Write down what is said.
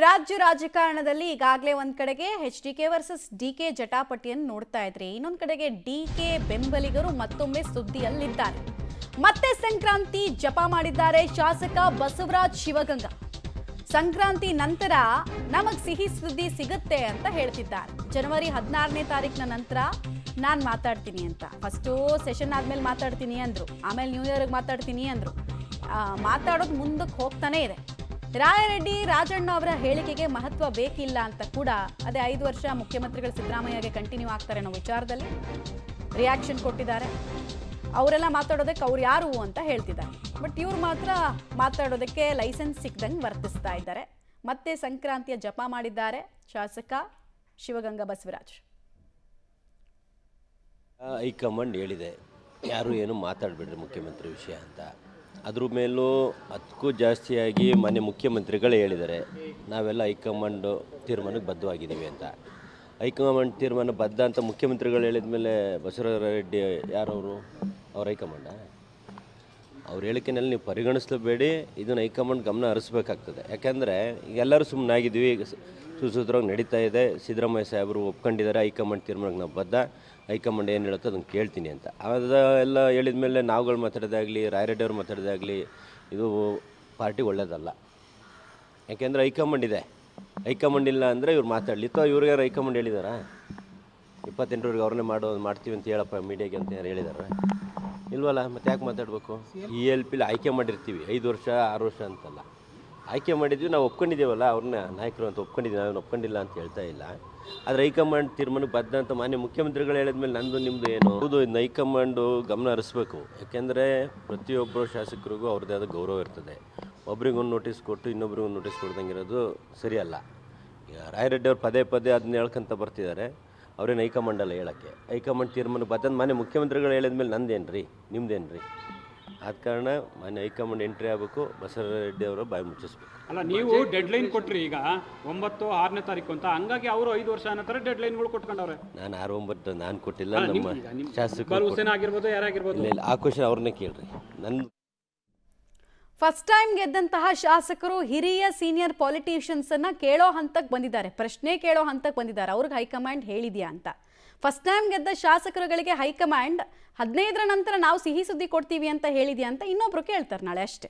ರಾಜ್ಯ ರಾಜಕಾರಣದಲ್ಲಿ ಈಗಾಗಲೇ ಒಂದ್ ಕಡೆಗೆ HDK ವರ್ಸಸ್ DK ಜಟಾಪಟಿಯನ್ನು ನೋಡ್ತಾ ಇದ್ರಿ. ಇನ್ನೊಂದು ಕಡೆಗೆ DK ಬೆಂಬಲಿಗರು ಮತ್ತೊಮ್ಮೆ ಸುದ್ದಿಯಲ್ಲಿದ್ದಾರೆ. ಮತ್ತೆ ಸಂಕ್ರಾಂತಿ ಜಪ ಮಾಡಿದ್ದಾರೆ ಶಾಸಕ ಬಸವರಾಜ್ ಶಿವಗಂಗಾ. ಸಂಕ್ರಾಂತಿ ನಂತರ ನಮಗೆ ಸಿಹಿ ಸುದ್ದಿ ಸಿಗುತ್ತೆ ಅಂತ ಹೇಳ್ತಿದ್ದಾರೆ. ಜನವರಿ 16ನೇ ತಾರೀಕಿನ ನಂತರ ನಾನು ಮಾತಾಡ್ತೀನಿ ಅಂತ. ಫಸ್ಟು ಸೆಷನ್ ಆದ್ಮೇಲೆ ಮಾತಾಡ್ತೀನಿ ಅಂದ್ರು, ಆಮೇಲೆ ನ್ಯೂ ಇಯರ್ಗೆ ಮಾತಾಡ್ತೀನಿ ಅಂದ್ರು. ಮಾತಾಡೋದು ಮುಂದಕ್ಕೆ ಹೋಗ್ತಾನೆ ಇದೆ. ರಾಯರೆಡ್ಡಿ ರಾಜಣ್ಣ ಅವರ ಹೇಳಿಕೆಗೆ ಮಹತ್ವ ಬೇಕಿಲ್ಲ ಅಂತ ಕೂಡ ಅದೇ 5 ವರ್ಷ ಮುಖ್ಯಮಂತ್ರಿಗಳು ಸಿದ್ದರಾಮಯ್ಯಗೆ ಕಂಟಿನ್ಯೂ ಆಗ್ತಾರೆ ಅನ್ನೋ ವಿಚಾರದಲ್ಲಿ ರಿಯಾಕ್ಷನ್ ಕೊಟ್ಟಿದ್ದಾರೆ. ಅವರೆಲ್ಲ ಮಾತಾಡೋದಕ್ಕೆ ಅವ್ರು ಯಾರು ಅಂತ ಹೇಳ್ತಿದ್ದಾರೆ. ಬಟ್ ಇವ್ರು ಮಾತ್ರ ಮಾತಾಡೋದಕ್ಕೆ ಲೈಸೆನ್ಸ್ ಸಿಕ್ದಂಗೆ ವರ್ತಿಸ್ತಾ ಇದ್ದಾರೆ. ಮತ್ತೆ ಸಂಕ್ರಾಂತಿಯ ಜಪ ಮಾಡಿದ್ದಾರೆ ಶಾಸಕ ಶಿವಗಂಗಾ ಬಸವರಾಜ್. ಹೈಕಮಾಂಡ್ ಹೇಳಿದೆ, ಯಾರು ಏನು ಮಾತಾಡಬೇಡ್ರಿ ಮುಖ್ಯಮಂತ್ರಿ ವಿಷಯ ಅಂತ. ಅದ್ರ ಮೇಲೂ ಅದಕ್ಕೂ ಜಾಸ್ತಿಯಾಗಿ ಮಾನ್ಯ ಮುಖ್ಯಮಂತ್ರಿಗಳೇ ಹೇಳಿದ್ದಾರೆ, ನಾವೆಲ್ಲ ಹೈಕಮಾಂಡ್ ತೀರ್ಮಾನಕ್ಕೆ ಬದ್ಧವಾಗಿದ್ದೀವಿ ಅಂತ. ಹೈಕಮಾಂಡ್ ತೀರ್ಮಾನ ಬದ್ಧ ಅಂತ ಮುಖ್ಯಮಂತ್ರಿಗಳು ಹೇಳಿದ ಮೇಲೆ ಬಸವರಾಜ ರೆಡ್ಡಿ ಯಾರವರು? ಅವ್ರ ಹೈಕಮಾಂಡ? ಅವ್ರ ಹೇಳಿಕೆನಲ್ಲಿ ನೀವು ಪರಿಗಣಿಸಲೇಬೇಡಿ, ಇದನ್ನು ಹೈಕಮಾಂಡ್ ಗಮನ ಹರಿಸ್ಬೇಕಾಗ್ತದೆ. ಯಾಕೆಂದರೆ ಎಲ್ಲರೂ ಸುಮ್ಮನಾಗಿದ್ವಿ, ಸುಸೂತ್ರವಾಗಿ ನಡೀತಾ ಇದೆ. ಸಿದ್ದರಾಮಯ್ಯ ಸಾಹೇಬರು ಒಪ್ಕೊಂಡಿದ್ದಾರೆ, ಹೈಕಮಾಂಡ್ ತೀರ್ಮಾನಕ್ಕೆ ನಾವು ಬದ್ಧ, ಹೈಕಮಾಂಡ್ ಏನು ಹೇಳುತ್ತೋ ಅದನ್ನು ಕೇಳ್ತೀನಿ ಅಂತ. ಅದೆಲ್ಲ ಹೇಳಿದ ಮೇಲೆ ನಾವುಗಳು ಮಾತಾಡೋದಾಗಲಿ, ರಾಯರೆಡ್ಡಿ ಅವ್ರು ಮಾತಾಡೋದಾಗಲಿ, ಇದು ಪಾರ್ಟಿಗೆ ಒಳ್ಳೆಯದಲ್ಲ. ಯಾಕೆಂದರೆ ಹೈಕಮಾಂಡ್ ಇದೆ. ಹೈಕಮಾಂಡ್ ಇಲ್ಲ ಅಂದರೆ ಇವ್ರು ಮಾತಾಡಲಿ. ಇವ್ರಿಗೆ ಯಾರು ಹೈಕಮಾಂಡ್ ಹೇಳಿದಾರಾ? 28ರವರೆಗೆ ಅವ್ರನ್ನೇ ಮಾಡ್ತೀವಿ ಅಂತ ಹೇಳಪ್ಪ ಮೀಡಿಯಾಗೆ ಅಂತ ಯಾರು ಹೇಳಿದಾರ? ಇಲ್ವಲ್ಲ, ಮತ್ತೆ ಯಾಕೆ ಮಾತಾಡಬೇಕು? ELPಲಿ ಆಯ್ಕೆ ಮಾಡಿರ್ತೀವಿ, 5 ವರ್ಷ 6 ವರ್ಷ ಅಂತಲ್ಲ, ಆಯ್ಕೆ ಮಾಡಿದ್ವಿ, ನಾವು ಒಪ್ಕೊಂಡಿದ್ದೀವಲ್ಲ ಅವ್ರನ್ನ ನಾಯಕರು ಅಂತ ಒಪ್ಕೊಂಡಿದ್ದೀವಿ, ನಾವೇನು ಒಪ್ಕೊಂಡಿಲ್ಲ ಅಂತ ಹೇಳ್ತಾ ಇಲ್ಲ. ಆದರೆ ಹೈಕಮಾಂಡ್ ತೀರ್ಮಾನಕ್ಕೆ ಬದ್ಧ ಅಂತ ಮಾನ್ಯ ಮುಖ್ಯಮಂತ್ರಿಗಳು ಹೇಳಿದ್ಮೇಲೆ ನಂದು ನಿಮ್ಮದು ಏನು? ಹೌದು, ಇನ್ನು ಹೈಕಮಾಂಡು ಗಮನ ಹರಿಸ್ಬೇಕು. ಯಾಕೆಂದರೆ ಪ್ರತಿಯೊಬ್ಬರು ಶಾಸಕರಿಗೂ ಅವ್ರದ್ದೇ ಆದ ಗೌರವ ಇರ್ತದೆ. ಒಬ್ರಿಗೊಂದು ನೋಟಿಸ್ ಕೊಟ್ಟು ಇನ್ನೊಬ್ರಿಗೊಂದು ನೋಟಿಸ್ ಕೊಡ್ದಂಗೆ ಇರೋದು ಸರಿಯಲ್ಲ. ಈಗ ರಾಯರೆಡ್ಡಿ ಅವ್ರು ಪದೇ ಪದೇ ಅದನ್ನ ಹೇಳ್ಕೊಂತ ಬರ್ತಿದ್ದಾರೆ. ಅವ್ರೇನು ಹೈಕಮಾಂಡಲ್ಲ ಹೇಳೋಕ್ಕೆ. ಹೈಕಮಾಂಡ್ ತೀರ್ಮಾನ ಬದ್ಧ ಮಾನ್ಯ ಮುಖ್ಯಮಂತ್ರಿಗಳು ಹೇಳಿದ್ಮೇಲೆ ನಂದೇನು ರೀ, ನಿಮ್ದೇನು ರೀ? ಆದ ಕಾರಣ ಮಾನ್ಯ ಹೈಕಮಾಂಡ್ ಎಂಟ್ರಿ ಆಗಬೇಕು, ಬಸವರಾಜ ಅವರು ಬಾಯಿ ಮುಚ್ಚಿಸ್ಬೇಕು. ಅಲ್ಲ, ನೀವು ಡೆಡ್ಲೈನ್ ಕೊಟ್ರಿ ಈಗ 9, 6ನೇ ತಾರೀಕು ಅಂತ, ಹಂಗಾಗಿ ಅವರು 5 ವರ್ಷ ಅನ್ನೋ ಥರ ಡೆಡ್ಲೈನ್ಗಳು ಕೊಟ್ಕೊಂಡವ್ರೆ. ನಾನು 6, 9 ನಾನು ಕೊಟ್ಟಿಲ್ಲ, ನಮ್ಮ ಶಾಸಕರು ಹುಸೇನ್ ಆಗಿರ್ಬೋದು, ಯಾರಾಗಿರ್ಬೋದು. ಇಲ್ಲ, ಆ ಕ್ವಶನ್ ಅವ್ರನ್ನೇ ಕೇಳ್ರಿ. ನನ್ನ ಫಸ್ಟ್ ಟೈಮ್ ಗೆದ್ದಂತಹ ಶಾಸಕರು ಹಿರಿಯ ಸೀನಿಯರ್ ಪಾಲಿಟಿಷಿಯನ್ಸ್ ಅನ್ನ ಕೇಳೋ ಹಂತಕ್ಕೆ ಬಂದಿದ್ದಾರೆ, ಪ್ರಶ್ನೆ ಕೇಳೋ ಹಂತಕ್ಕೆ ಬಂದಿದ್ದಾರೆ. ಅವ್ರಿಗೆ ಹೈಕಮಾಂಡ್ ಹೇಳಿದ್ಯಾ ಅಂತ. ಫಸ್ಟ್ ಟೈಮ್ ಗೆದ್ದ ಶಾಸಕರುಗಳಿಗೆ ಹೈಕಮಾಂಡ್ 15ರ ನಂತರ ನಾವು ಸಿಹಿ ಸುದ್ದಿ ಕೊಡ್ತೀವಿ ಅಂತ ಹೇಳಿದ್ಯಾ ಅಂತ ಇನ್ನೊಬ್ರು ಕೇಳ್ತಾರೆ ನಾಳೆ ಅಷ್ಟೇ.